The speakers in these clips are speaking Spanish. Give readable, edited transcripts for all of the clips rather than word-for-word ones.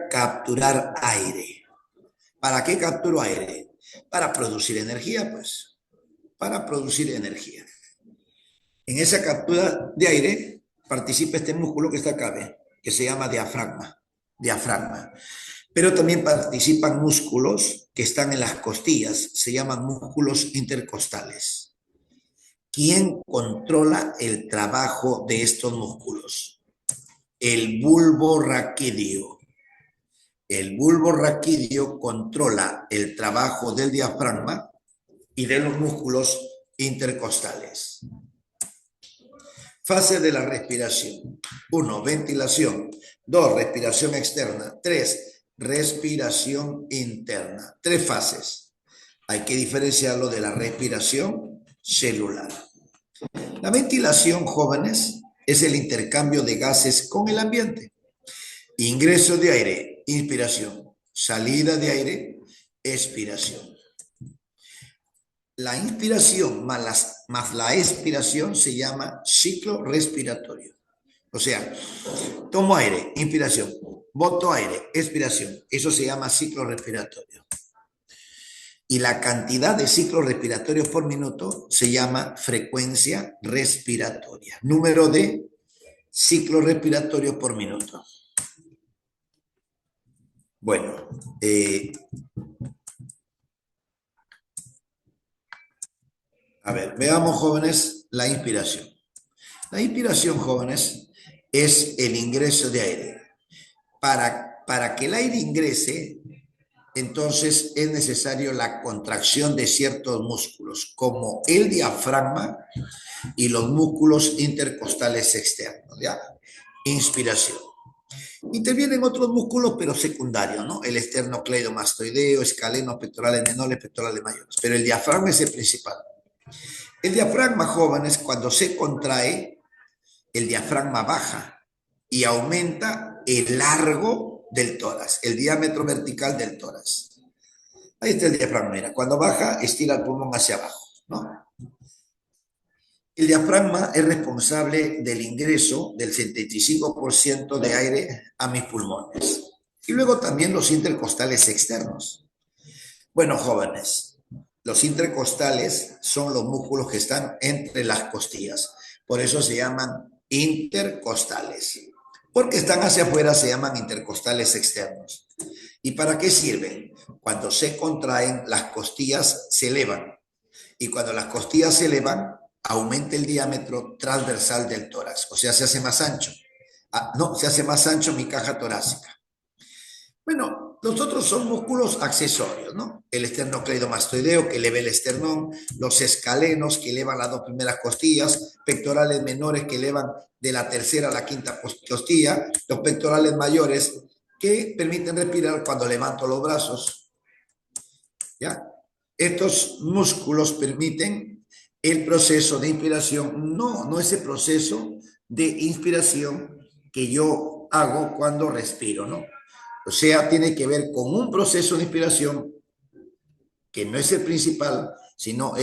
capturar aire. ¿Para qué capturo aire? Para producir energía, pues. Para producir energía. En esa captura de aire participa este músculo que está acá, ¿ve? Que se llama diafragma. Diafragma. Pero también participan músculos que están en las costillas, se llaman músculos intercostales. ¿Quién controla el trabajo de estos músculos? El bulbo raquídeo. El bulbo raquídeo controla el trabajo del diafragma y de los músculos intercostales. Fase de la respiración. 1. Ventilación. 2. Respiración externa. 3. Respiración interna. 3 fases. Hay que diferenciarlo de la respiración celular. La ventilación, jóvenes, es el intercambio de gases con el ambiente. Ingreso de aire, inspiración. Salida de aire, expiración. La inspiración más la expiración se llama ciclo respiratorio. O sea, tomo aire, inspiración, boto aire, expiración. Eso se llama ciclo respiratorio. Y la cantidad de ciclos respiratorios por minuto se llama frecuencia respiratoria. Número de ciclos respiratorios por minuto. Bueno, a ver, veamos, jóvenes, la inspiración. La inspiración, jóvenes, es el ingreso de aire. Para que el aire ingrese, entonces es necesario la contracción de ciertos músculos, como el diafragma y los músculos intercostales externos, ¿ya? Inspiración. Intervienen otros músculos, pero secundarios, ¿no? El esternocleidomastoideo, escalenos, pectorales menores, pectorales mayores. Pero el diafragma es el principal. El diafragma, jóvenes, cuando se contrae, el diafragma baja y aumenta el largo del tórax, el diámetro vertical del tórax. Ahí está el diafragma, mira, cuando baja, estira el pulmón hacia abajo, ¿no? El diafragma es responsable del ingreso del 75% de aire a mis pulmones. Y luego también los intercostales externos. Bueno, jóvenes, los intercostales son los músculos que están entre las costillas. Por eso se llaman intercostales. Porque están hacia afuera, se llaman intercostales externos. ¿Y para qué sirven? Cuando se contraen, las costillas se elevan. Y cuando las costillas se elevan, aumenta el diámetro transversal del tórax. O sea, se hace más ancho. Se hace más ancho mi caja torácica. Bueno, los otros son músculos accesorios, ¿no? El esternocleidomastoideo, que eleva el esternón, los escalenos, que elevan las dos primeras costillas, pectorales menores, que elevan de la tercera a la quinta costilla, los pectorales mayores, que permiten respirar cuando levanto los brazos, ¿ya? Estos músculos permiten el proceso de inspiración, no ese proceso de inspiración que yo hago cuando respiro, ¿no? O sea, tiene que ver con un proceso de inspiración que no es el principal, sino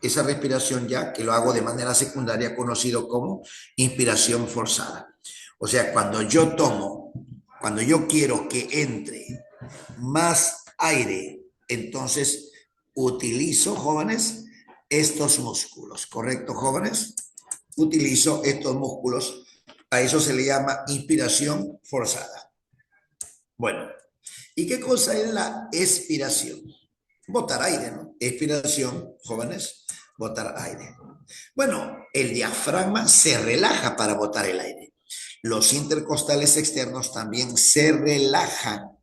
esa respiración ya que lo hago de manera secundaria, conocido como inspiración forzada. O sea, cuando yo quiero que entre más aire, entonces utilizo, jóvenes, estos músculos, ¿correcto, jóvenes? Utilizo estos músculos, a eso se le llama inspiración forzada. Bueno, ¿y qué cosa es la expiración? Botar aire, ¿no? Expiración, jóvenes, botar aire. Bueno, el diafragma se relaja para botar el aire. Los intercostales externos también se relajan.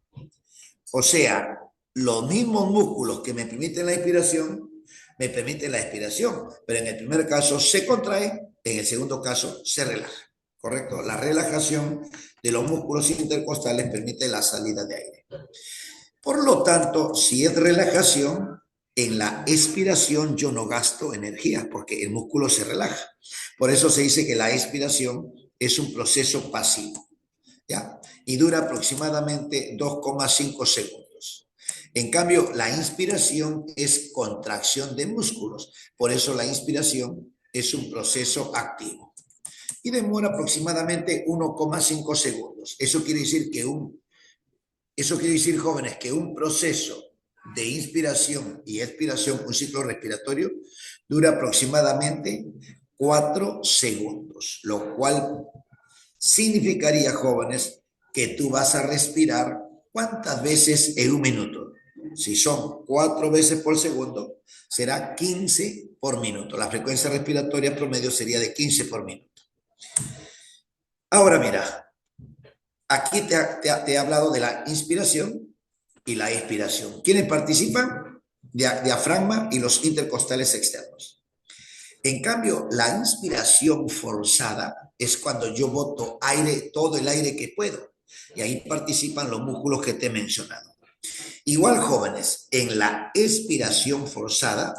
O sea, los mismos músculos que me permiten la inspiración, me permiten la expiración. Pero en el primer caso se contrae, en el segundo caso se relaja. ¿Correcto? La relajación de los músculos intercostales permite la salida de aire. Por lo tanto, si es relajación, en la expiración yo no gasto energía porque el músculo se relaja. Por eso se dice que la expiración es un proceso pasivo, ¿ya? Y dura aproximadamente 2,5 segundos. En cambio, la inspiración es contracción de músculos. Por eso la inspiración es un proceso activo. Y demora aproximadamente 1,5 segundos. Eso quiere decir que un Eso quiere decir, jóvenes, que un proceso de inspiración y expiración, un ciclo respiratorio, dura aproximadamente 4 segundos, lo cual significaría, jóvenes, que tú vas a respirar ¿cuántas veces en un minuto? Si son 4 veces por segundo, será 15 por minuto. La frecuencia respiratoria promedio sería de 15 por minuto. Ahora mira, aquí te he hablado de la inspiración y la expiración. ¿Quiénes participan? Diafragma y los intercostales externos. En cambio, la inspiración forzada es cuando yo boto aire, todo el aire que puedo. Y ahí participan los músculos que te he mencionado. Igual, jóvenes, en la expiración forzada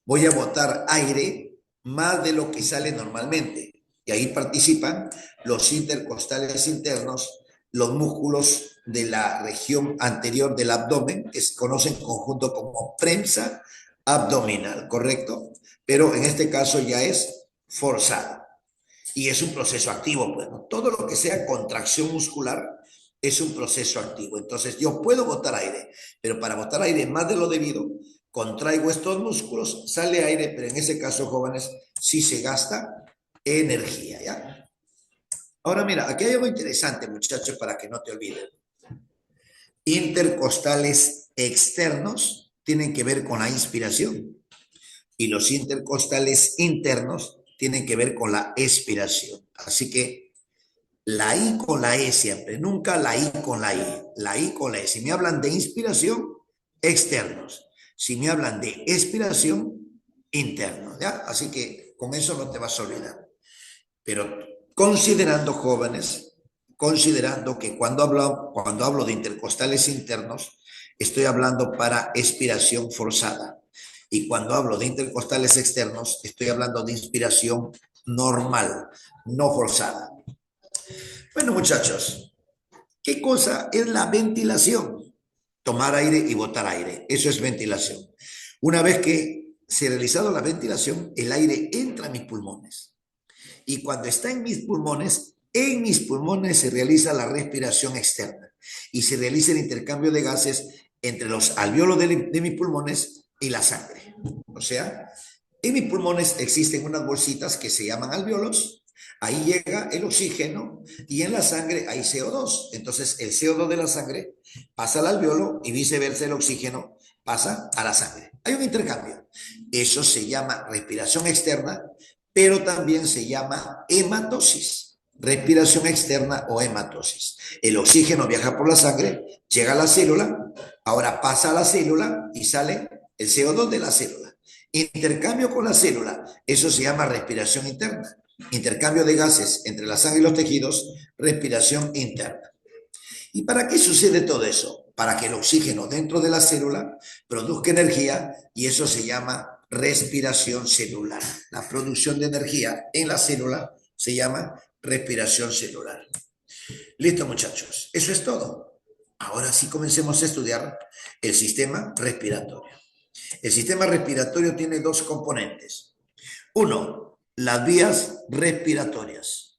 voy a botar aire más de lo que sale normalmente. Y ahí participan los intercostales internos, los músculos de la región anterior del abdomen, que se conocen en conjunto como prensa abdominal, ¿correcto? Pero en este caso ya es forzado. Y es un proceso activo, pues, ¿no? Todo lo que sea contracción muscular es un proceso activo. Entonces, yo puedo botar aire, pero para botar aire más de lo debido, contraigo estos músculos, sale aire, pero en ese caso, jóvenes, sí se gasta energía, ¿ya? Ahora, mira, aquí hay algo interesante, muchachos, para que no te olviden. Intercostales externos tienen que ver con la inspiración y los intercostales internos tienen que ver con la expiración. Así que la I con la E siempre, nunca la I con la I, la I con la E. Si me hablan de inspiración, externos. Si me hablan de expiración, internos, ¿ya? Así que con eso no te vas a olvidar. Pero considerando, jóvenes, considerando que cuando hablo de intercostales internos, estoy hablando para expiración forzada. Y cuando hablo de intercostales externos, estoy hablando de inspiración normal, no forzada. Bueno, muchachos, ¿qué cosa es la ventilación? Tomar aire y botar aire. Eso es ventilación. Una vez que se ha realizado la ventilación, el aire entra a mis pulmones. Y cuando está en mis pulmones se realiza la respiración externa y se realiza el intercambio de gases entre los alvéolos de mis pulmones y la sangre. O sea, en mis pulmones existen unas bolsitas que se llaman alvéolos, ahí llega el oxígeno y en la sangre hay CO2. Entonces el CO2 de la sangre pasa al alvéolo y viceversa el oxígeno pasa a la sangre. Hay un intercambio. Eso se llama respiración externa, pero también se llama hematosis, respiración externa o hematosis. El oxígeno viaja por la sangre, llega a la célula, ahora pasa a la célula y sale el CO2 de la célula. Intercambio con la célula, eso se llama respiración interna. Intercambio de gases entre la sangre y los tejidos, respiración interna. ¿Y para qué sucede todo eso? Para que el oxígeno dentro de la célula produzca energía y eso se llama respiración celular. La producción de energía en la célula se llama respiración celular. Listo, muchachos. Eso es todo. Ahora sí comencemos a estudiar el sistema respiratorio. El sistema respiratorio tiene dos componentes. Uno, las vías respiratorias.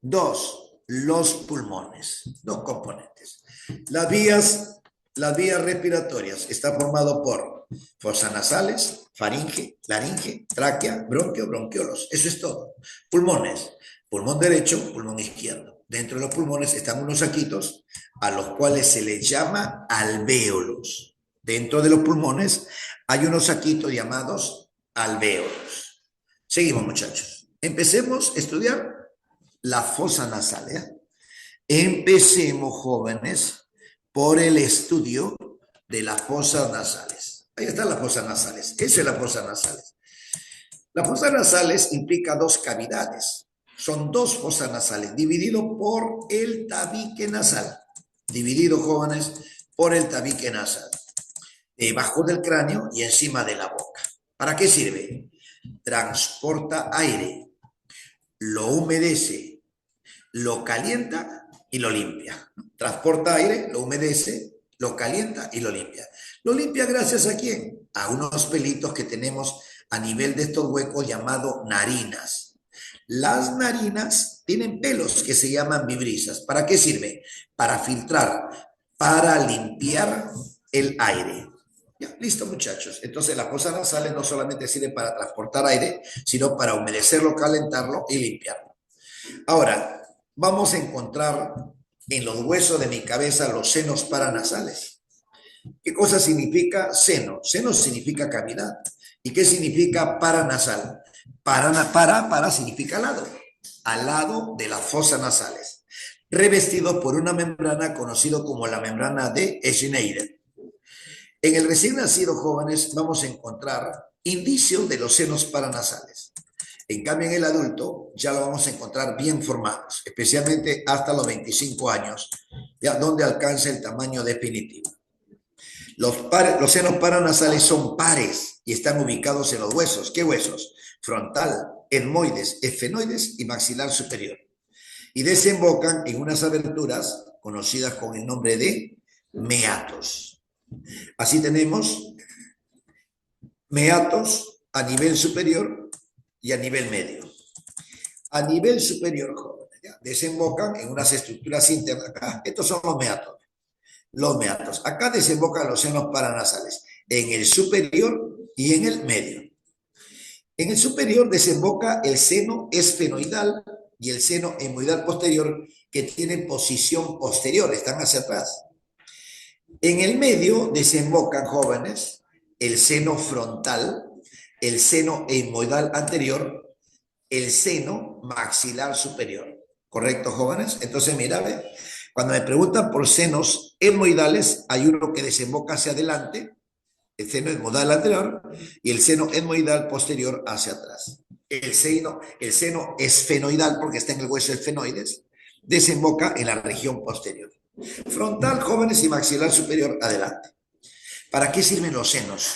Dos, los pulmones. Dos componentes. Las vías respiratorias están formadas por fosas nasales, faringe, laringe, tráquea, bronquio, bronquiolos. Eso es todo. Pulmones. Pulmón derecho, pulmón izquierdo. Dentro de los pulmones están unos saquitos a los cuales se les llama alvéolos. Dentro de los pulmones hay unos saquitos llamados alvéolos. Seguimos, muchachos. Empecemos a estudiar la fosa nasal, ¿eh? Empecemos, jóvenes, por el estudio de las fosas nasales. Ahí están las fosas nasales. Esa es la fosa nasales. Las fosas nasales implica dos cavidades. Son dos fosas nasales, dividido por el tabique nasal. Dividido, jóvenes, por el tabique nasal. Debajo del cráneo y encima de la boca. ¿Para qué sirve? Transporta aire, lo humedece, lo calienta y lo limpia. Transporta aire, lo humedece, lo calienta y lo limpia. ¿Lo limpia gracias a quién? A unos pelitos que tenemos a nivel de estos huecos llamados narinas. Las narinas tienen pelos que se llaman vibrisas. ¿Para qué sirve? Para filtrar para limpiar el aire. Ya, listo, muchachos. Entonces, las fosas nasales no solamente sirven para transportar aire, sino para humedecerlo, calentarlo y limpiarlo. Ahora, vamos a encontrar en los huesos de mi cabeza los senos paranasales. ¿Qué cosa significa seno? Seno significa cavidad. ¿Y qué significa paranasal? Para significa al lado de las fosas nasales, revestido por una membrana conocida como la membrana de Schneider. En el recién nacido, jóvenes, vamos a encontrar indicios de los senos paranasales. En cambio, en el adulto ya lo vamos a encontrar bien formados, especialmente hasta los 25 años, ya donde alcanza el tamaño definitivo. Los senos paranasales son pares y están ubicados en los huesos. ¿Qué huesos? Frontal, etmoides, esfenoides y maxilar superior. Y desembocan en unas aberturas conocidas con el nombre de meatos. Así tenemos meatos a nivel superior y a nivel medio. A nivel superior, jóvenes, ¿ya? Desembocan en unas estructuras internas. Estos son los meatos. Los meatos. Acá desembocan los senos paranasales, en el superior y en el medio. En el superior desemboca el seno esfenoidal y el seno hemoidal posterior, que tienen posición posterior, están hacia atrás. En el medio desembocan, jóvenes, el seno frontal, el seno hemoidal anterior, el seno maxilar superior. ¿Correcto, jóvenes? Entonces, mira, ¿ve? Cuando me preguntan por senos hemoidales, hay uno que desemboca hacia adelante, el seno hemoidal anterior, y el seno hemoidal posterior hacia atrás. El seno esfenoidal, porque está en el hueso esfenoides, desemboca en la región posterior. Frontal, jóvenes, y maxilar superior adelante. ¿Para qué sirven los senos?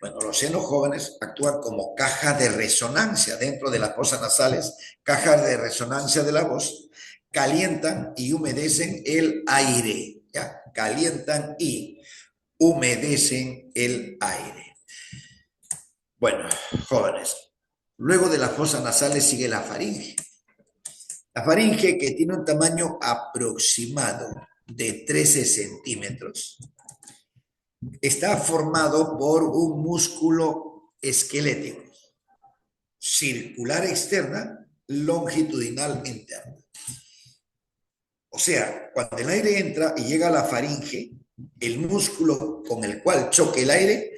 Bueno, los senos, jóvenes, actúan como caja de resonancia dentro de las fosas nasales, cajas de resonancia de la voz, calientan y humedecen el aire, ¿ya? Calientan y humedecen el aire. Bueno, jóvenes, luego de las fosas nasales sigue la faringe. La faringe, que tiene un tamaño aproximado de 13 centímetros, está formado por un músculo esquelético, circular externa, longitudinal interna. O sea, cuando el aire entra y llega a la faringe, el músculo con el cual choque el aire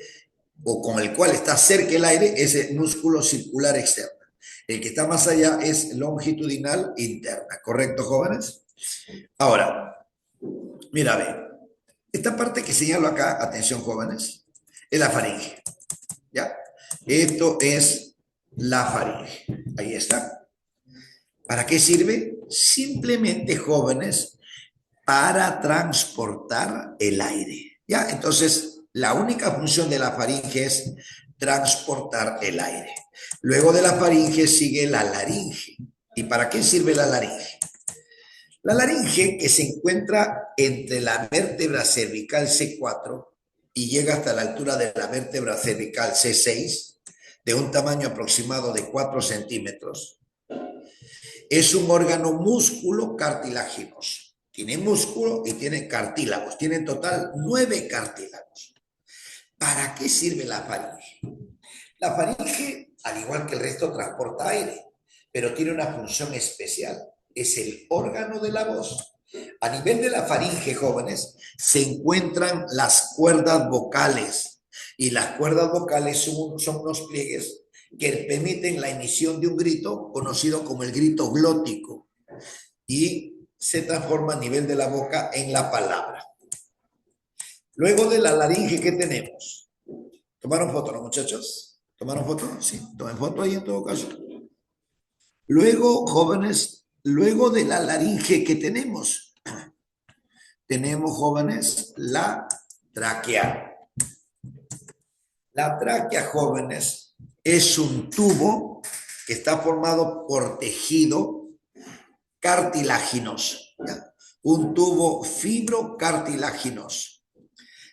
o con el cual está cerca el aire es el músculo circular externa. El que está más allá es longitudinal interna. ¿Correcto, jóvenes? Ahora, mira, ve. Esta parte que señalo acá, atención, jóvenes, es la faringe. ¿Ya? Esto es la faringe. Ahí está. ¿Para qué sirve? Simplemente, jóvenes, para transportar el aire. ¿Ya? Entonces, la única función de la faringe es transportar el aire. Luego de la faringe sigue la laringe. ¿Y para qué sirve la laringe? La laringe, que se encuentra entre la vértebra cervical C4 y llega hasta la altura de la vértebra cervical C6, de un tamaño aproximado de 4 centímetros, es un órgano músculo cartilaginoso. Tiene músculo y tiene cartílagos. Tiene en total 9 cartílagos. ¿Para qué sirve la faringe? La faringe, al igual que el resto, transporta aire, pero tiene una función especial. Es el órgano de la voz. A nivel de la faringe, jóvenes, se encuentran las cuerdas vocales. Y las cuerdas vocales son unos pliegues que permiten la emisión de un grito conocido como el grito glótico. Y se transforma a nivel de la boca en la palabra. Luego de la laringe, ¿qué tenemos? ¿Tomaron foto, no, muchachos? ¿Tomaron foto? Sí, tomen foto ahí en todo caso. Luego, jóvenes, luego de la laringe, ¿qué tenemos? Tenemos, jóvenes, la tráquea. La tráquea, jóvenes, es un tubo que está formado por tejido cartilaginoso, ¿ya? Un tubo fibrocartilaginoso.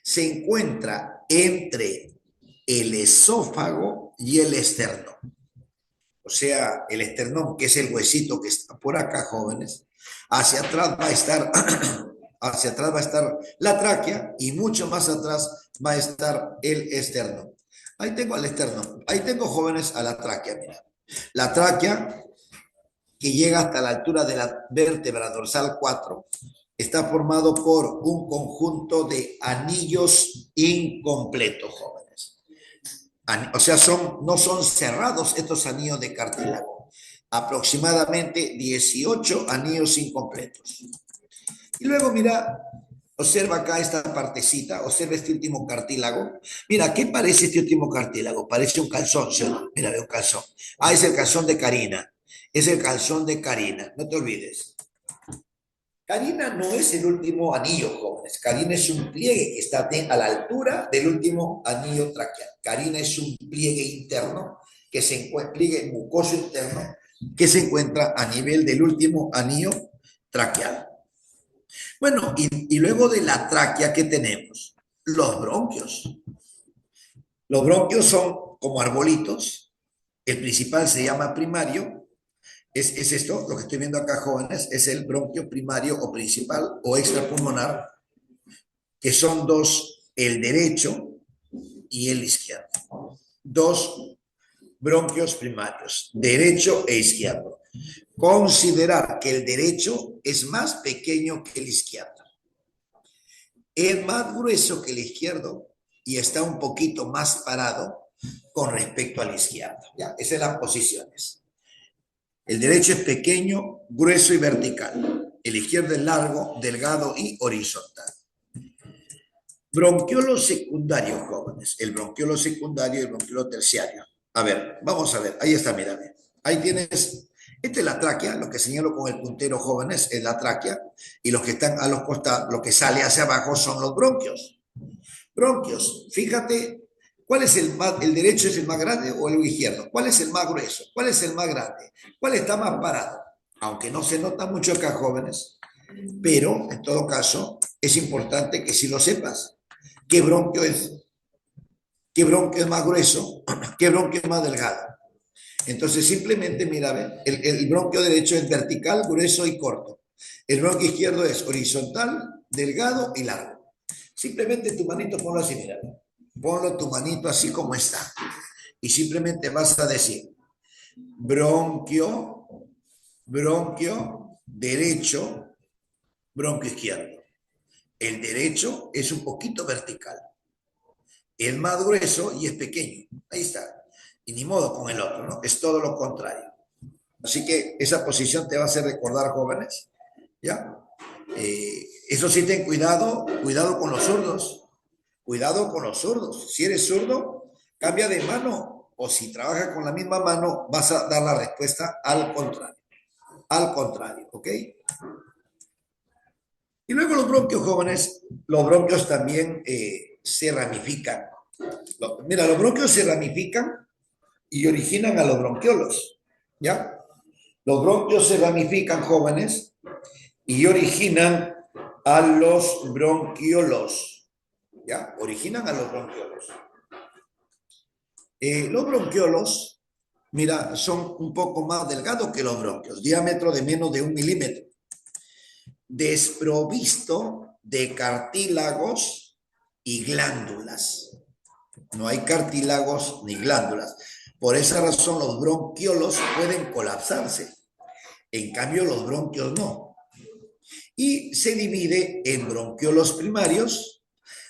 Se encuentra entre el esófago y el esternón. O sea, el esternón, que es el huesito que está por acá, jóvenes, hacia atrás va a estar Hacia atrás va a estar la tráquea y mucho más atrás va a estar el externo. Ahí tengo el externo. Ahí tengo, jóvenes, a la tráquea, mira. La tráquea, que llega hasta la altura de la vértebra dorsal 4, está formado por un conjunto de anillos incompletos, jóvenes. O sea, no son cerrados estos anillos de cartílago. Aproximadamente 18 anillos incompletos. Y luego, mira, observa acá esta partecita, observa este último cartílago. Mira, ¿qué parece este último cartílago? Parece un calzón, ¿sí? Mira, ve un calzón. Ah, es el calzón de Karina. Es el calzón de Karina, no te olvides. Karina no es el último anillo, jóvenes. Karina es un pliegue que está a la altura del último anillo traqueal. Karina es un pliegue interno que se encuentra, pliegue mucoso interno que se encuentra a nivel del último anillo traqueal. Bueno, y luego de la tráquea, ¿qué tenemos? Los bronquios. Los bronquios son como arbolitos. El principal se llama primario. Es esto, lo que estoy viendo acá, jóvenes, es el bronquio primario o principal o extrapulmonar, que son dos, el derecho y el izquierdo. Dos bronquios primarios, derecho e izquierdo. Considerar que el derecho es más pequeño que el izquierdo. Es más grueso que el izquierdo y está un poquito más parado con respecto al izquierdo. ¿Ya? Esas son las posiciones. El derecho es pequeño, grueso y vertical. El izquierdo es largo, delgado y horizontal. Bronquiolo secundario, jóvenes. El bronquiolo secundario y el bronquiolo terciario. A ver, vamos a ver. Ahí está, mira. Ahí tienes. Esta es la tráquea, lo que señalo con el puntero, jóvenes, es la tráquea. Y los que están a los costados, lo que sale hacia abajo son los bronquios. Bronquios, fíjate, ¿cuál es el derecho es el más grande o el izquierdo? ¿Cuál es el más grueso? ¿Cuál es el más grande? ¿Cuál está más parado? Aunque no se nota mucho acá, jóvenes, pero en todo caso es importante que si lo sepas. ¿Qué bronquio es? ¿Qué bronquio es más grueso? ¿Qué bronquio es más delgado? Entonces simplemente mira, el bronquio derecho es vertical, grueso y corto. El bronquio izquierdo es horizontal, delgado y largo. Simplemente tu manito ponlo así, mira. Ponlo tu manito así como está. Y simplemente vas a decir bronquio, bronquio derecho, bronquio izquierdo. El derecho es un poquito vertical. El más grueso y es pequeño. Ahí está. Y ni modo con el otro, ¿no? Es todo lo contrario. Así que esa posición te va a hacer recordar, jóvenes. ¿Ya? Eso sí, ten cuidado, cuidado con los zurdos. Cuidado con los zurdos. Si eres zurdo, cambia de mano. O si trabajas con la misma mano, vas a dar la respuesta al contrario. Al contrario, ¿ok? Y luego los bronquios, jóvenes, los bronquios también se ramifican. Mira, los bronquios se ramifican y originan a los bronquiolos, ¿ya? Los bronquios se ramifican, jóvenes, y originan a los bronquiolos, ¿ya? Originan a los bronquiolos. Los bronquiolos, mira, son un poco más delgados que los bronquios, diámetro de menos de 1 milímetro, desprovisto de cartílagos y glándulas. No hay cartílagos ni glándulas. Por esa razón los bronquiolos pueden colapsarse. En cambio, los bronquios no. Y se divide en bronquiolos primarios,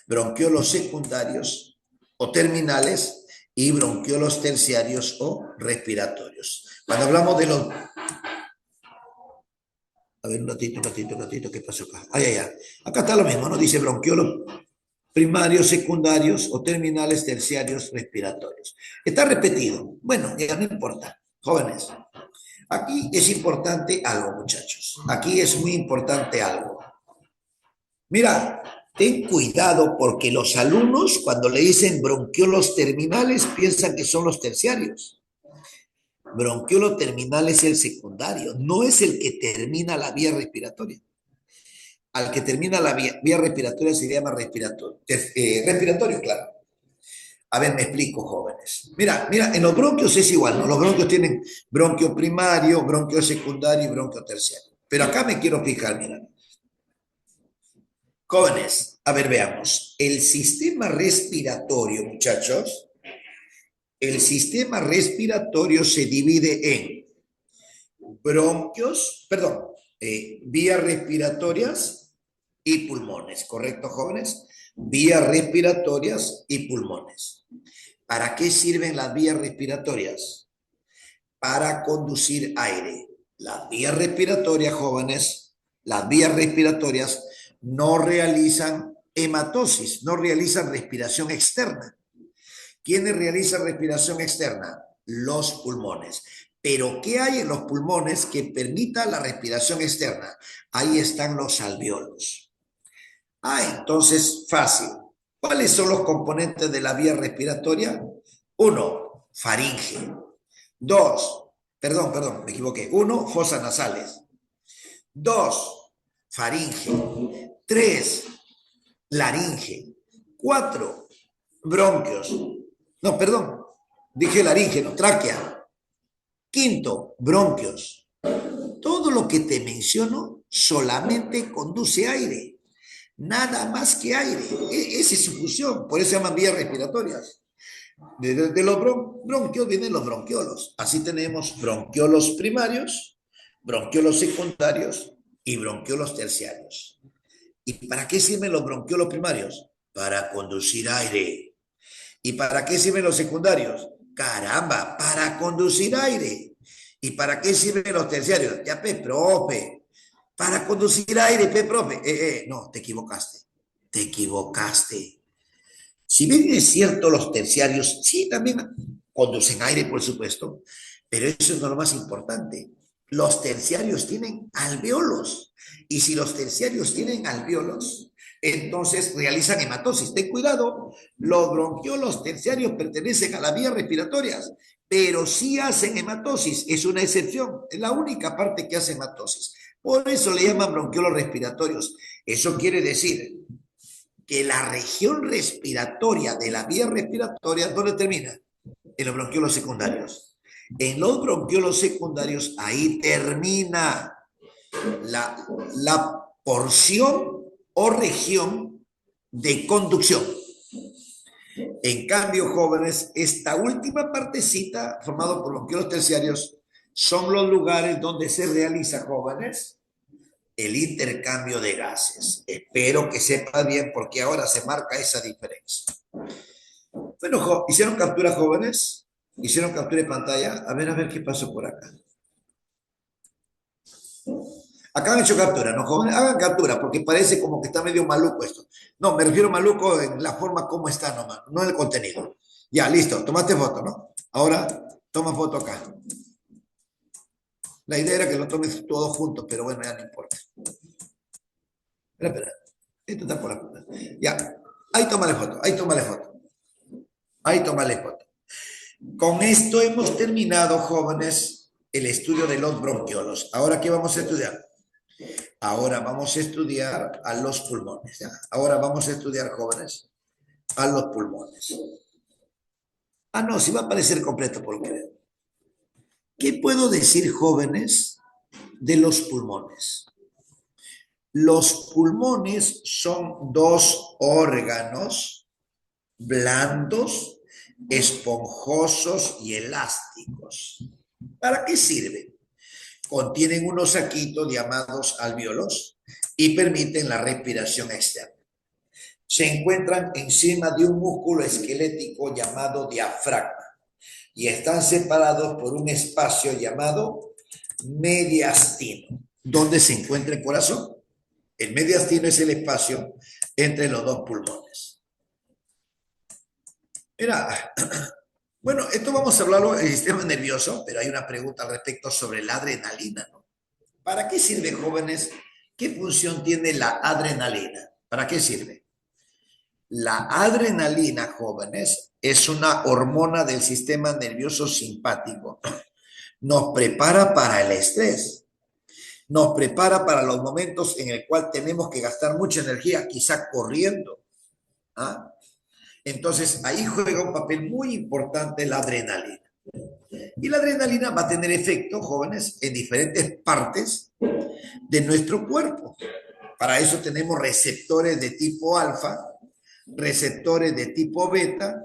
bronquiolos secundarios o terminales y bronquiolos terciarios o respiratorios. Cuando hablamos de los... A ver, un ratito, ¿qué pasó acá? Acá está lo mismo, ¿no? Dice bronquiolos primarios, secundarios o terminales, terciarios, respiratorios. Está repetido. Bueno, ya no importa. Jóvenes, aquí es importante algo, muchachos. Aquí es muy importante algo. Mira, ten cuidado porque los alumnos cuando le dicen bronquiolos terminales piensan que son los terciarios. Bronquiolo terminal es el secundario, no es el que termina la vía respiratoria. Al que termina la vía respiratoria se llama respiratorio. Respiratorio, claro. A ver, me explico, jóvenes. Mira, en los bronquios es igual, ¿no? Los bronquios tienen bronquio primario, bronquio secundario y bronquio terciario. Pero acá me quiero fijar, mira. Jóvenes, a ver, veamos. El sistema respiratorio, muchachos, el sistema respiratorio se divide en bronquios, perdón, vías respiratorias y pulmones, ¿correcto, jóvenes? Vías respiratorias y pulmones. ¿Para qué sirven las vías respiratorias? Para conducir aire. Las vías respiratorias, jóvenes, las vías respiratorias no realizan hematosis, no realizan respiración externa. ¿Quiénes realizan respiración externa? Los pulmones. Pero ¿qué hay en los pulmones que permita la respiración externa? Ahí están los alvéolos. Entonces, fácil. ¿Cuáles son los componentes de la vía respiratoria? Uno, faringe. Dos, perdón, me equivoqué. Uno, fosas nasales. Dos, faringe. Tres, laringe. Cuatro, bronquios. No, perdón, dije laringe, no, tráquea. Quinto, bronquios. Todo lo que te menciono solamente conduce aire. Nada más que aire. Esa es su función. Por eso se llaman vías respiratorias. De los bronquios vienen los bronquiolos. Así tenemos bronquiolos primarios, bronquiolos secundarios y bronquiolos terciarios. ¿Y para qué sirven los bronquiolos primarios? Para conducir aire. ¿Y para qué sirven los secundarios? Caramba, para conducir aire. ¿Y para qué sirven los terciarios? Ya, profe. Para conducir aire, profe. No, te equivocaste. Te equivocaste. Si bien es cierto, los terciarios sí también conducen aire, por supuesto, pero eso no es lo más importante. Los terciarios tienen alvéolos. Y si los terciarios tienen alvéolos, entonces realizan hematosis. Ten cuidado, los bronquiolos terciarios pertenecen a las vías respiratorias, pero sí hacen hematosis. Es una excepción, es la única parte que hace hematosis. Por eso le llaman bronquiolos respiratorios. Eso quiere decir que la región respiratoria de la vía respiratoria, ¿dónde termina? En los bronquiolos secundarios. En los bronquiolos secundarios, ahí termina la porción o región de conducción. En cambio, jóvenes, esta última partecita, formado por bronquiolos terciarios, son los lugares donde se realiza, jóvenes, el intercambio de gases. Espero que sepan bien porque ahora se marca esa diferencia. Bueno, ¿hicieron captura, jóvenes? ¿Hicieron captura de pantalla? A ver qué pasó por acá. Acá han hecho captura, ¿no, jóvenes? Hagan captura porque parece como que está medio maluco esto. No, me refiero maluco en la forma como está nomás, no en el contenido. Ya, listo, tomaste foto, ¿no? Ahora, toma foto acá. La idea era que lo tomes todos juntos, pero bueno, ya no importa. Espera. Esto está por la puta. Ya, ahí tómale foto, ahí tómale foto. Ahí tómale foto. Con esto hemos terminado, jóvenes, el estudio de los bronquiolos. ¿Ahora qué vamos a estudiar? Ahora vamos a estudiar a los pulmones. ¿Ya? Ahora vamos a estudiar, jóvenes, a los pulmones. No, sí va a aparecer completo por lo que veo. ¿Qué puedo decir, jóvenes, de los pulmones? Los pulmones son dos órganos blandos, esponjosos y elásticos. ¿Para qué sirven? Contienen unos saquitos llamados alvéolos y permiten la respiración externa. Se encuentran encima de un músculo esquelético llamado diafragma y están separados por un espacio llamado mediastino. ¿Dónde se encuentra el corazón? El mediastino es el espacio entre los dos pulmones. Mira, bueno, esto vamos a hablarlo del sistema nervioso, pero hay una pregunta al respecto sobre la adrenalina, ¿no? ¿Para qué sirve, jóvenes? ¿Qué función tiene la adrenalina? ¿Para qué sirve? La adrenalina, jóvenes, es una hormona del sistema nervioso simpático. Nos prepara para el estrés. Nos prepara para los momentos en el cual tenemos que gastar mucha energía, quizá corriendo. ¿Ah? Entonces, ahí juega un papel muy importante la adrenalina. Y la adrenalina va a tener efecto, jóvenes, en diferentes partes de nuestro cuerpo. Para eso tenemos receptores de tipo alfa, receptores de tipo beta,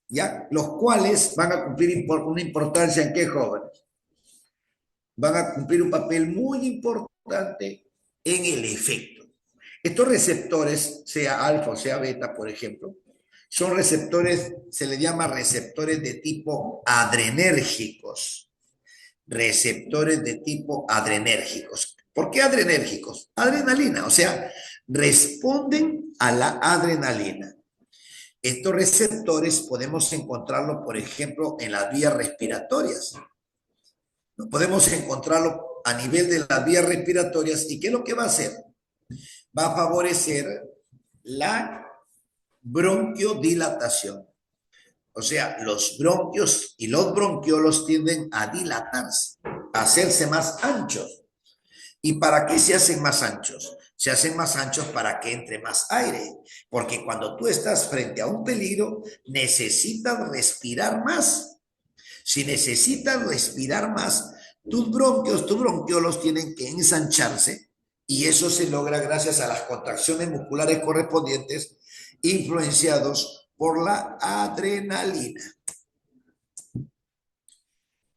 ¿ya? Los cuales van a cumplir una importancia en qué, jóvenes. Van a cumplir un papel muy importante en el efecto. Estos receptores, sea alfa o sea beta, por ejemplo, son receptores, se les llama receptores de tipo adrenérgicos. Receptores de tipo adrenérgicos. ¿Por qué adrenérgicos? Adrenalina, o sea, responden a la adrenalina. Estos receptores podemos encontrarlos, por ejemplo, en las vías respiratorias. Podemos encontrarlo a nivel de las vías respiratorias. ¿Y qué es lo que va a hacer? Va a favorecer la bronquiodilatación. O sea, los bronquios y los bronquiolos tienden a dilatarse, a hacerse más anchos. ¿Y para qué se hacen más anchos? Se hacen más anchos para que entre más aire, porque cuando tú estás frente a un peligro, necesitas respirar más. Si necesitas respirar más, tus bronquios, tus bronquiolos tienen que ensancharse y eso se logra gracias a las contracciones musculares correspondientes influenciados por la adrenalina.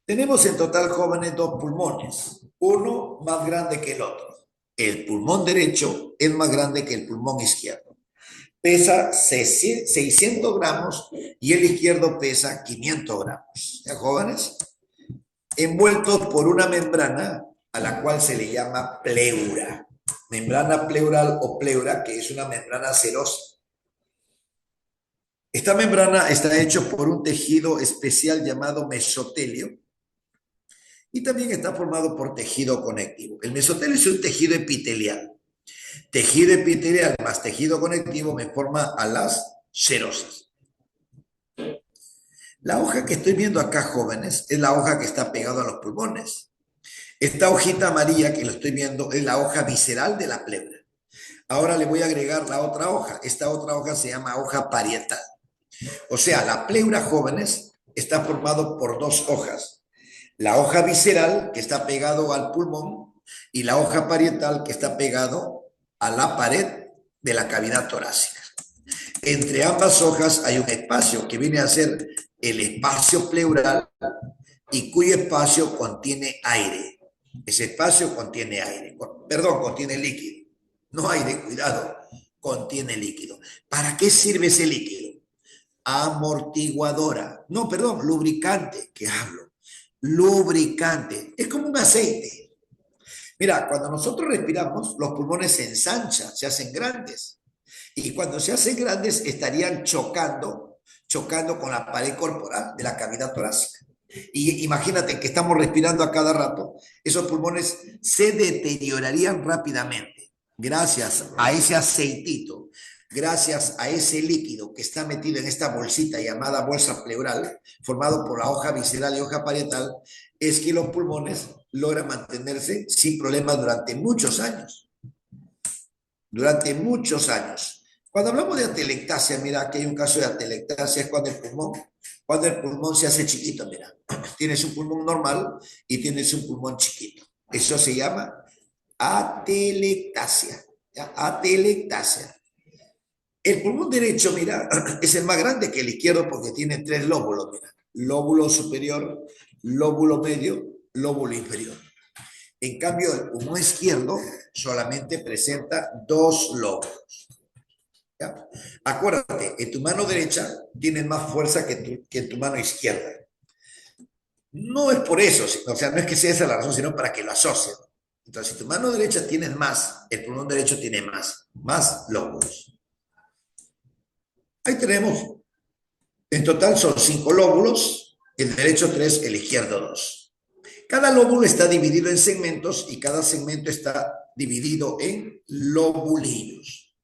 Tenemos en total, jóvenes, dos pulmones, uno más grande que el otro. El pulmón derecho es más grande que el pulmón izquierdo. Pesa 600 gramos y el izquierdo pesa 500 gramos. ¿Ya, jóvenes? Envueltos por una membrana a la cual se le llama pleura. Membrana pleural o pleura, que es una membrana serosa. Esta membrana está hecha por un tejido especial llamado mesotelio y también está formado por tejido conectivo. El mesotelio es un tejido epitelial. Tejido epitelial más tejido conectivo me forma a las serosas. La hoja que estoy viendo acá, jóvenes, es la hoja que está pegada a los pulmones. Esta hojita amarilla que lo estoy viendo es la hoja visceral de la pleura. Ahora le voy a agregar la otra hoja. Esta otra hoja se llama hoja parietal. O sea, la pleura, jóvenes, está formado por dos hojas. La hoja visceral, que está pegado al pulmón, y la hoja parietal, que está pegado a la pared de la cavidad torácica. Entre ambas hojas hay un espacio que viene a ser el espacio pleural y cuyo espacio contiene aire. Ese espacio contiene aire, perdón, contiene líquido. No aire, cuidado, contiene líquido. ¿Para qué sirve ese líquido? Amortiguadora. No, perdón, lubricante, que hablo. Lubricante. Es como un aceite. Mira, cuando nosotros respiramos, los pulmones se ensanchan, se hacen grandes. Y cuando se hacen grandes, estarían chocando con la pared corporal de la cavidad torácica. Y imagínate que estamos respirando a cada rato, esos pulmones se deteriorarían rápidamente gracias a ese aceitito, gracias a ese líquido que está metido en esta bolsita llamada bolsa pleural, formado por la hoja visceral y hoja parietal, es que los pulmones logran mantenerse sin problemas durante muchos años. Durante muchos años. Cuando hablamos de atelectasia, mira, que hay un caso de atelectasia, es cuando el pulmón se hace chiquito, mira. Tienes un pulmón normal y tienes un pulmón chiquito. Eso se llama atelectasia. ¿Ya? Atelectasia. El pulmón derecho, mira, es el más grande que el izquierdo porque tiene tres lóbulos, mira. Lóbulo superior, lóbulo medio, lóbulo inferior. En cambio, el pulmón izquierdo solamente presenta dos lóbulos. ¿Ya? Acuérdate, en tu mano derecha tienes más fuerza que en tu mano izquierda. No es por eso, o sea, no es que sea esa la razón, sino para que lo asocien. Entonces, si tu mano derecha tienes más, el pulmón derecho tiene más lóbulos. Ahí tenemos, en total son 5 lóbulos, el derecho 3, el izquierdo 2. Cada lóbulo está dividido en segmentos y cada segmento está dividido en lobulillos.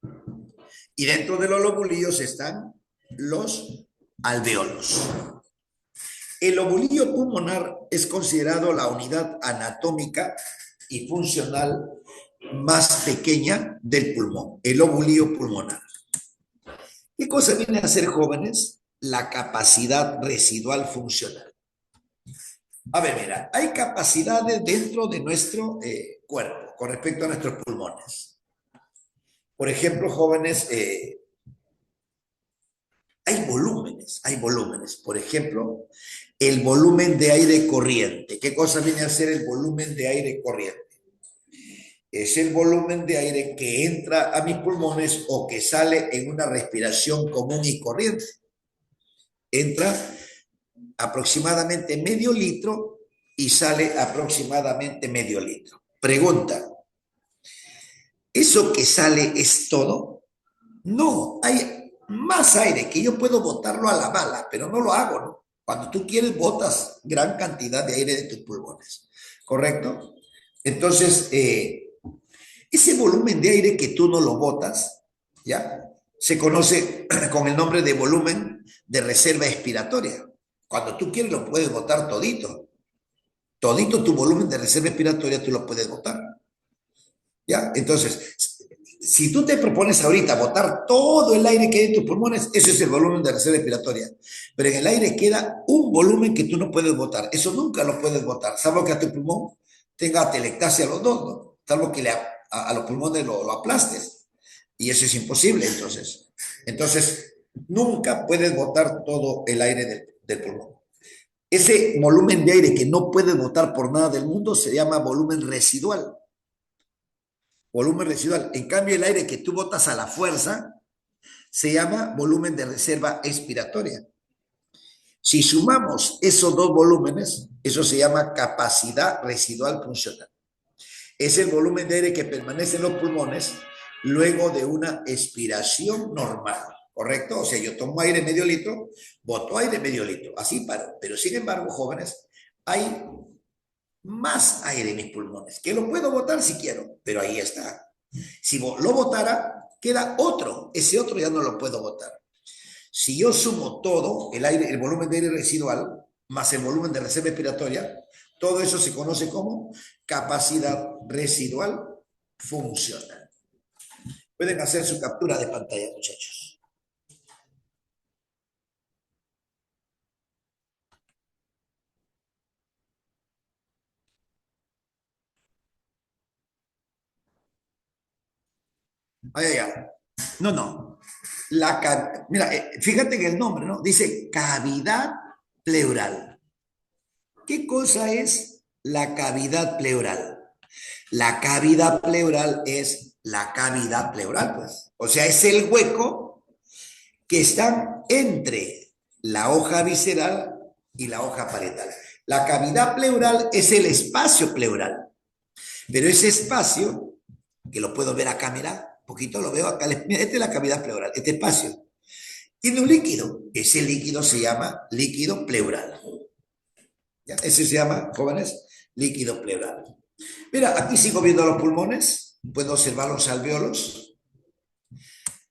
Y dentro de los lobulillos están los alveolos. El lobulillo pulmonar es considerado la unidad anatómica y funcional más pequeña del pulmón, el lobulillo pulmonar. ¿Qué cosa viene a ser, jóvenes? La capacidad residual funcional. A ver, mira, hay capacidades dentro de nuestro cuerpo. con respecto a nuestros pulmones. Por ejemplo, jóvenes, hay volúmenes. Por ejemplo, el volumen de aire corriente. ¿Qué cosa viene a ser el volumen de aire corriente? Es el volumen de aire que entra a mis pulmones o que sale en una respiración común y corriente. Entra aproximadamente medio litro y sale aproximadamente medio litro. Pregunta, ¿eso que sale es todo? No, hay más aire que yo puedo botarlo a la bala, pero no lo hago, ¿no? Cuando tú quieres, botas gran cantidad de aire de tus pulmones, ¿correcto? Entonces, ese volumen de aire que tú no lo botas, ¿ya? Se conoce con el nombre de volumen de reserva expiratoria. Cuando tú quieres, lo puedes botar todito. Todito tu volumen de reserva expiratoria tú lo puedes botar. ¿Ya? Entonces, si tú te propones ahorita botar todo el aire que hay en tus pulmones, eso es el volumen de reserva respiratoria. Pero en el aire queda un volumen que tú no puedes botar. Eso nunca lo puedes botar, salvo que a tu pulmón tenga atelectasia a los dos, ¿no? Salvo que a los pulmones lo aplastes. Y eso es imposible, entonces. Entonces, nunca puedes botar todo el aire del pulmón. Ese volumen de aire que no puedes botar por nada del mundo se llama volumen residual. Volumen residual. En cambio, el aire que tú botas a la fuerza se llama volumen de reserva expiratoria. Si sumamos esos dos volúmenes, eso se llama capacidad residual funcional. Es el volumen de aire que permanece en los pulmones luego de una expiración normal, ¿correcto? O sea, yo tomo aire medio litro, boto aire medio litro, así paro. Pero sin embargo, jóvenes, hay más aire en mis pulmones, que lo puedo botar si quiero, pero ahí está. Si lo botara, queda otro, ese otro ya no lo puedo botar. Si yo sumo todo, el aire, el volumen de aire residual, más el volumen de reserva respiratoria, todo eso se conoce como capacidad residual funcional. Pueden hacer su captura de pantalla, muchachos. Allá. No, no. Mira, fíjate en el nombre, ¿no? Dice cavidad pleural. ¿Qué cosa es la cavidad pleural? La cavidad pleural es la cavidad pleural, pues. O sea, es el hueco que está entre la hoja visceral y la hoja parietal. La cavidad pleural es el espacio pleural. Pero ese espacio, que lo puedo ver acá, mira, un poquito lo veo acá. Mira, esta es la cavidad pleural, este espacio. Tiene un líquido. Ese líquido se llama líquido pleural. ¿Ya? Ese se llama, jóvenes, líquido pleural. Mira, aquí sigo viendo los pulmones. Puedo observar los alvéolos.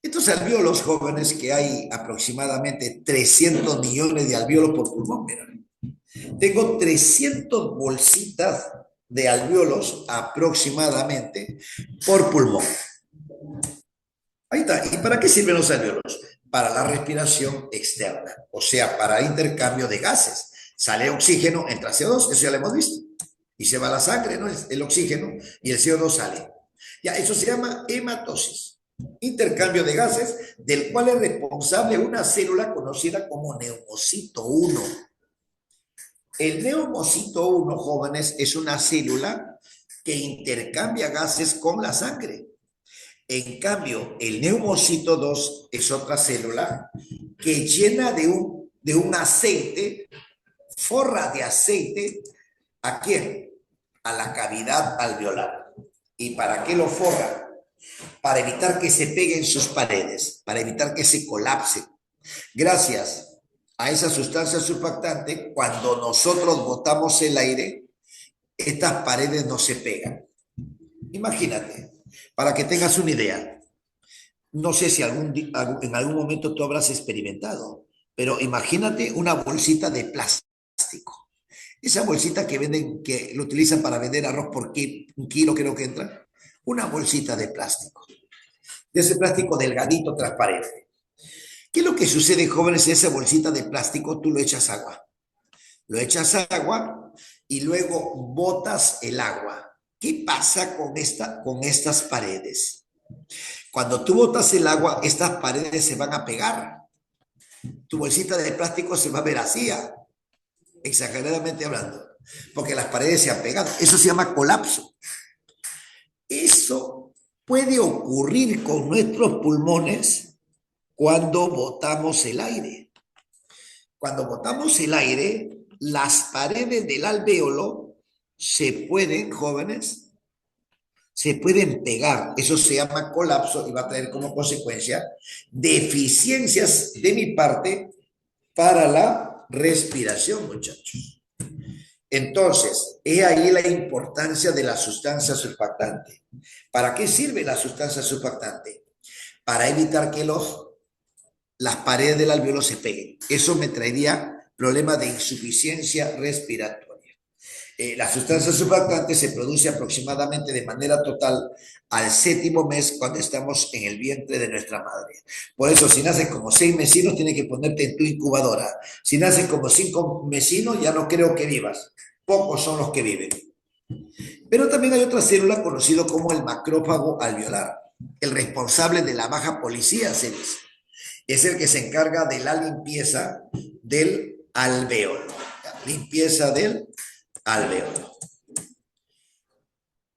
Estos alvéolos, jóvenes, que hay aproximadamente 300 millones de alvéolos por pulmón. Mira. Tengo 300 bolsitas de alvéolos aproximadamente por pulmón. Ahí está. ¿Y para qué sirven los alvéolos? Para la respiración externa, o sea, para intercambio de gases. Sale oxígeno, entra CO2, eso ya lo hemos visto. Y se va a la sangre, ¿no? El oxígeno y el CO2 sale. Ya, eso se llama hematosis. Intercambio de gases, del cual es responsable una célula conocida como neumocito 1. El neumocito 1, jóvenes, es una célula que intercambia gases con la sangre. En cambio, el neumocito 2 es otra célula que llena de un aceite, forra de aceite, ¿a quién? A la cavidad alveolar. ¿Y para qué lo forra? Para evitar que se peguen sus paredes, para evitar que se colapse. Gracias a esa sustancia surfactante, cuando nosotros botamos el aire, estas paredes no se pegan. Imagínate, para que tengas una idea. No sé si en algún momento tú habrás experimentado, pero imagínate una bolsita de plástico. Esa bolsita que venden, que lo utilizan para vender arroz por un kilo, creo que entra. Una bolsita de plástico. De ese plástico delgadito, transparente. ¿Qué es lo que sucede, jóvenes? En esa bolsita de plástico tú lo echas agua. Lo echas agua y luego botas el agua. ¿Qué pasa con estas paredes? Cuando tú botas el agua, estas paredes se van a pegar. Tu bolsita de plástico se va a ver vacía, exageradamente hablando, porque las paredes se han pegado. Eso se llama colapso. Eso puede ocurrir con nuestros pulmones cuando botamos el aire. Cuando botamos el aire, las paredes del alvéolo se pueden, jóvenes, se pueden pegar. Eso se llama colapso y va a traer como consecuencia deficiencias de mi parte para la respiración, muchachos. Entonces, he ahí la importancia de la sustancia surfactante. ¿Para qué sirve la sustancia surfactante? Para evitar que las paredes del alvéolo se peguen. Eso me traería problemas de insuficiencia respiratoria. La sustancia surfactante se produce aproximadamente de manera total al 7º mes cuando estamos en el vientre de nuestra madre. Por eso, si naces como 6 mesinos, tienes que ponerte en tu incubadora. Si naces como 5 mesinos, ya no creo que vivas. Pocos son los que viven. Pero también hay otra célula conocida como el macrófago alveolar, el responsable de la baja policía, se dice. Es el que se encarga de la limpieza del alvéolo. Limpieza del alvéolo.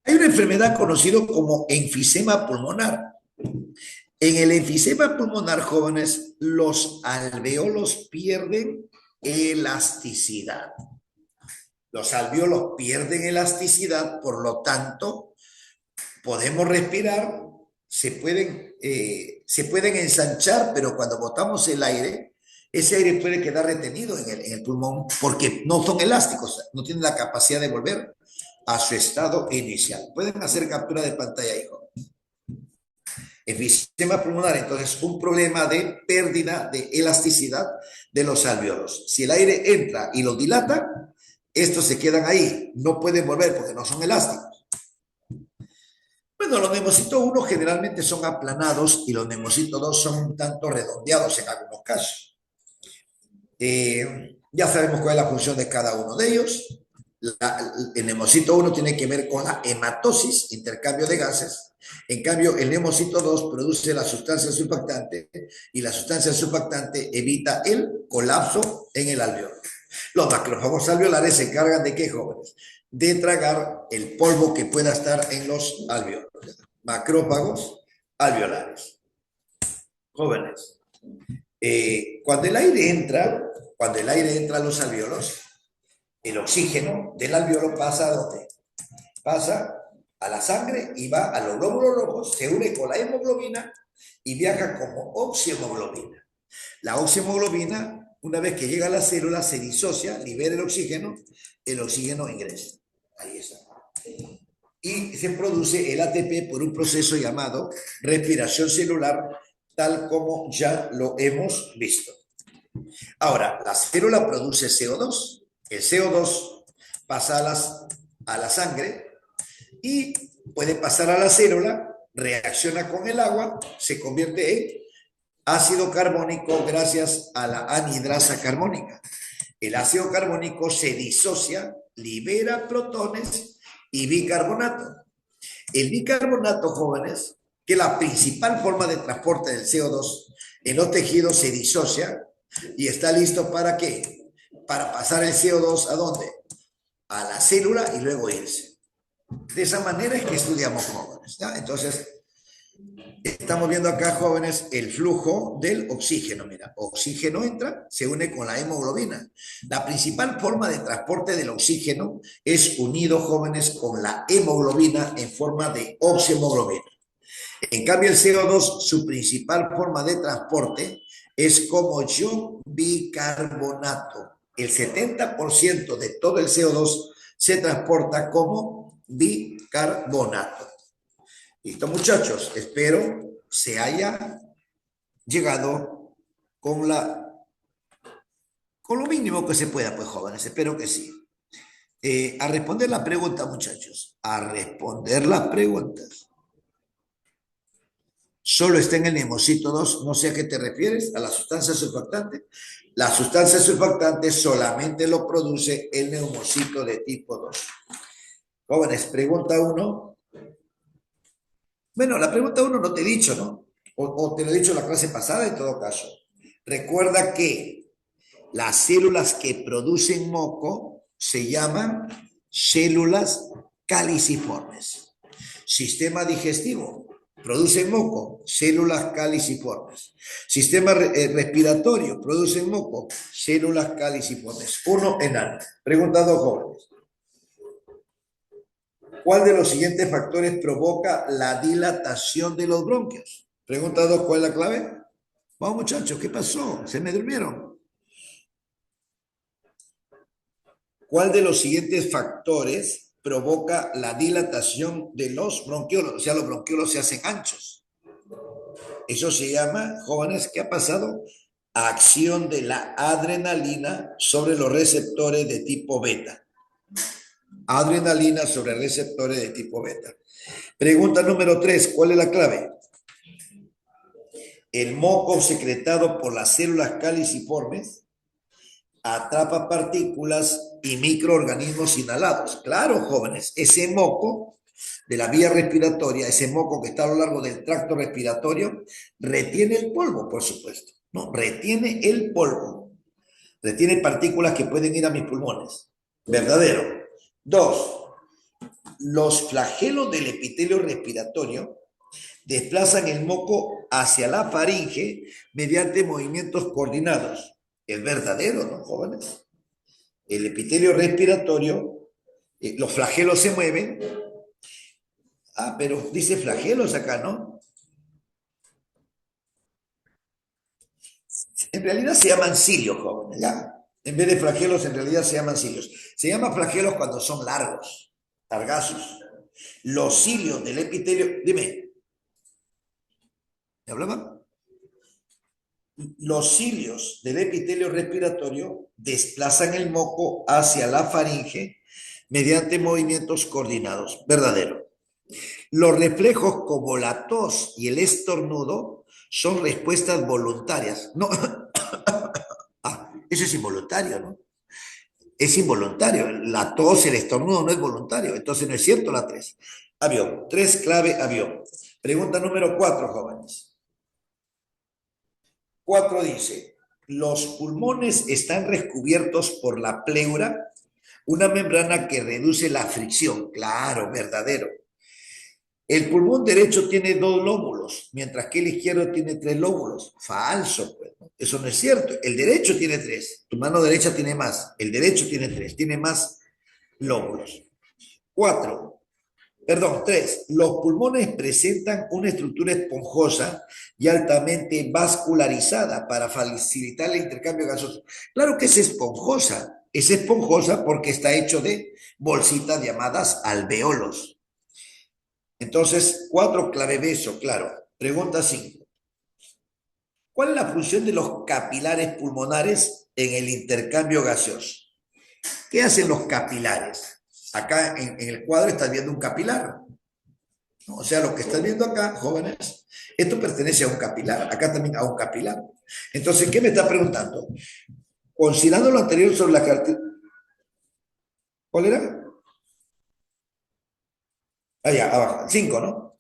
Hay una enfermedad conocida como enfisema pulmonar. En el enfisema pulmonar, jóvenes, los alvéolos pierden elasticidad. Los alvéolos pierden elasticidad, por lo tanto, podemos respirar, se pueden ensanchar, pero cuando botamos el aire, ese aire puede quedar retenido en el pulmón porque no son elásticos, no tienen la capacidad de volver a su estado inicial. Pueden hacer captura de pantalla, hijo. Enfisema pulmonar, entonces, un problema de pérdida de elasticidad de los alvéolos. Si el aire entra y los dilata, estos se quedan ahí, no pueden volver porque no son elásticos. Bueno, los neumocitos 1 generalmente son aplanados y los neumocitos 2 son un tanto redondeados en algunos casos. Ya sabemos cuál es la función de cada uno de ellos. El neumocito 1 tiene que ver con la hematosis, intercambio de gases. En cambio, el neumocito 2 produce la sustancia surfactante y la sustancia surfactante evita el colapso en el alvéolo. Los macrófagos alveolares se encargan de ¿qué, jóvenes? De tragar el polvo que pueda estar en los alvéolos. Macrófagos alveolares. Jóvenes, cuando el aire entra a los alvéolos, el oxígeno del alvéolo pasa ¿a dónde? Pasa a la sangre y va a los glóbulos rojos, se une con la hemoglobina y viaja como oxihemoglobina. La oxihemoglobina, una vez que llega a la célula, se disocia, libera el oxígeno ingresa. Ahí está. Y se produce el ATP por un proceso llamado respiración celular, tal como ya lo hemos visto. Ahora, la célula produce CO2. El CO2 pasa a la sangre y puede pasar a la célula, reacciona con el agua, se convierte en ácido carbónico gracias a la anhidrasa carbónica. El ácido carbónico se disocia, libera protones y bicarbonato. El bicarbonato, jóvenes, que es la principal forma de transporte del CO2 en los tejidos, se disocia y está listo ¿para qué? Para pasar el CO2 ¿a dónde? A la célula y luego irse. De esa manera es que estudiamos, jóvenes, ¿ya? Entonces, estamos viendo acá, jóvenes, el flujo del oxígeno. Mira, oxígeno entra, se une con la hemoglobina. La principal forma de transporte del oxígeno es unido, jóvenes, con la hemoglobina en forma de oxihemoglobina. En cambio, el CO2, su principal forma de transporte es como ion bicarbonato. El 70% de todo el CO2 se transporta como bicarbonato. Listo, muchachos, espero se haya llegado con lo mínimo que se pueda, pues, jóvenes, espero que sí. A responder la pregunta, muchachos, a responder las preguntas. Solo está en el neumocito 2, no sé a qué te refieres, a la sustancia surfactante. La sustancia surfactante solamente lo produce el neumocito de tipo 2. Jóvenes, pregunta uno. Bueno, la pregunta uno no te he dicho, ¿no? O te lo he dicho en la clase pasada en todo caso. Recuerda que las células que producen moco se llaman células caliciformes. Sistema digestivo, produce moco, células caliciformes. Sistema respiratorio, produce moco, células caliciformes. Uno enano. Pregunta dos jóvenes. ¿Cuál de los siguientes factores provoca la dilatación de los bronquios? Pregunta dos, ¿cuál es la clave? Vamos muchachos, ¿qué pasó? ¿Se me durmieron? ¿Cuál de los siguientes factores provoca la dilatación de los bronquiolos? O sea, los bronquiolos se hacen anchos. Eso se llama, jóvenes, ¿qué ha pasado? Acción de la adrenalina sobre los receptores de tipo beta. Adrenalina sobre receptores de tipo beta. Pregunta número 3, ¿cuál es la clave? El moco secretado por las células caliciformes atrapa partículas y microorganismos inhalados. Claro, jóvenes, ese moco de la vía respiratoria, ese moco que está a lo largo del tracto respiratorio, retiene el polvo, por supuesto. No, retiene el polvo. Retiene partículas que pueden ir a mis pulmones. Verdadero. Dos, los flagelos del epitelio respiratorio desplazan el moco hacia la faringe mediante movimientos coordinados. Es verdadero, ¿no, jóvenes? El epitelio respiratorio, los flagelos se mueven. Ah, pero dice flagelos acá, ¿no? En realidad se llaman cilios, jóvenes, ¿ya? En vez de flagelos, en realidad se llaman cilios. Se llaman flagelos cuando son largos, largazos. Los cilios del epitelio, dime, ¿me hablaban? Los cilios del epitelio respiratorio desplazan el moco hacia la faringe mediante movimientos coordinados. Verdadero. Los reflejos como la tos y el estornudo son respuestas voluntarias. No, eso es involuntario, ¿no? Es involuntario. La tos, el estornudo no es voluntario. Entonces no es cierto la 3. Avión. 3 clave avión. Pregunta número 4, jóvenes. 4 dice, los pulmones están recubiertos por la pleura, una membrana que reduce la fricción. Claro, verdadero. El pulmón derecho tiene 2 lóbulos, mientras que el izquierdo tiene 3 lóbulos. Falso, pues, ¿no? Eso no es cierto. El derecho tiene 3. Tu mano derecha tiene más. El derecho tiene 3. Tiene más lóbulos. 4. Perdón, 3. Los pulmones presentan una estructura esponjosa y altamente vascularizada para facilitar el intercambio gaseoso. Claro que es esponjosa. Es esponjosa porque está hecho de bolsitas llamadas alveolos. Entonces, 4 clave beso, claro. Pregunta 5. ¿Cuál es la función de los capilares pulmonares en el intercambio gaseoso? ¿Qué hacen los capilares? Acá en el cuadro estás viendo un capilar. ¿No? O sea, lo que estás viendo acá, jóvenes, esto pertenece a un capilar. Acá también a un capilar. Entonces, ¿qué me está preguntando? Considerando lo anterior sobre la característica. ¿Cuál era? Allá, abajo. 5, ¿no?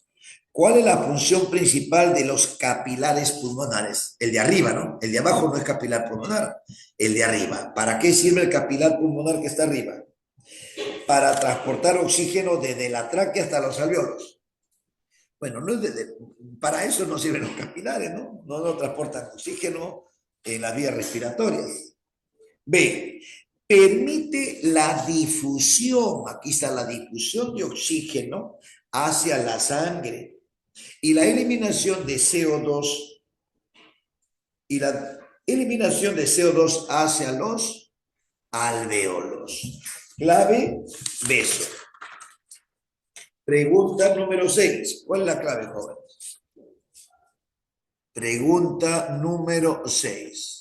¿Cuál es la función principal de los capilares pulmonares? El de arriba, ¿no? El de abajo no es capilar pulmonar, el de arriba. ¿Para qué sirve el capilar pulmonar que está arriba? Para transportar oxígeno desde la tráquea hasta los alveolos. Bueno, no es para eso no sirven los capilares, ¿no? No transportan oxígeno en las vías respiratorias. B. Permite la difusión, aquí está la difusión de oxígeno hacia la sangre y la eliminación de CO2 y la eliminación de CO2 hacia los alvéolos. Clave, beso. Pregunta número 6. ¿Cuál es la clave, jóvenes? Pregunta número 6.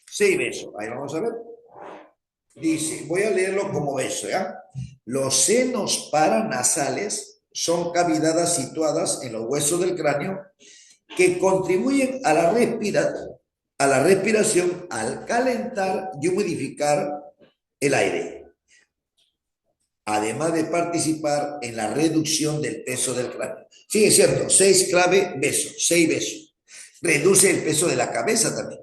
6 besos. Ahí vamos a ver. Dice, voy a leerlo como beso, ¿ya? Los senos paranasales son cavidades situadas en los huesos del cráneo que contribuyen a la respiración al calentar y humidificar el aire, además de participar en la reducción del peso del cráneo. Sí, es cierto, 6 besos. Reduce el peso de la cabeza también.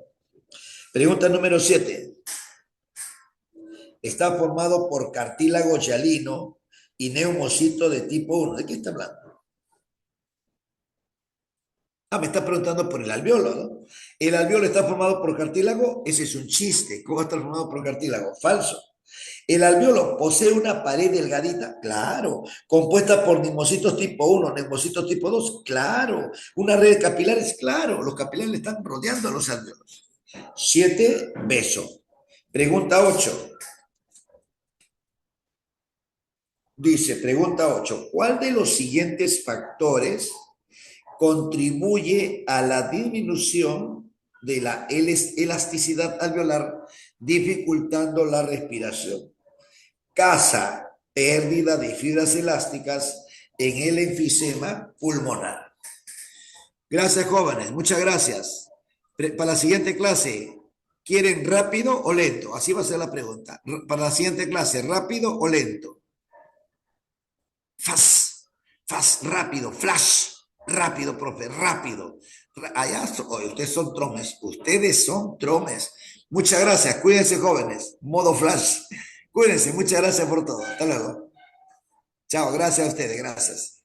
Pregunta número 7. Está formado por cartílago hialino y neumocito de tipo 1. ¿De qué está hablando? Ah, me está preguntando por el alveolo, ¿no? El alveolo está formado por cartílago, ese es un chiste. ¿Cómo está formado por cartílago? Falso. El alveolo posee una pared delgadita, claro, compuesta por neumocitos tipo 1, neumocitos tipo 2, claro, una red de capilares, claro, los capilares le están rodeando a los alveolos. 7, beso. Pregunta 8. Dice, pregunta 8. ¿Cuál de los siguientes factores contribuye a la disminución de la elasticidad alveolar, dificultando la respiración? Causa pérdida de fibras elásticas en el enfisema pulmonar. Gracias, jóvenes. Muchas gracias. Para la siguiente clase, ¿quieren rápido o lento? Así va a ser la pregunta. Para la siguiente clase, ¿rápido o lento? Fast, fast, rápido, flash, rápido, profe, rápido. Allá, ustedes son tromes, ustedes son tromes. Muchas gracias, cuídense jóvenes, modo flash. Cuídense, muchas gracias por todo. Hasta luego. Chao, gracias a ustedes, gracias.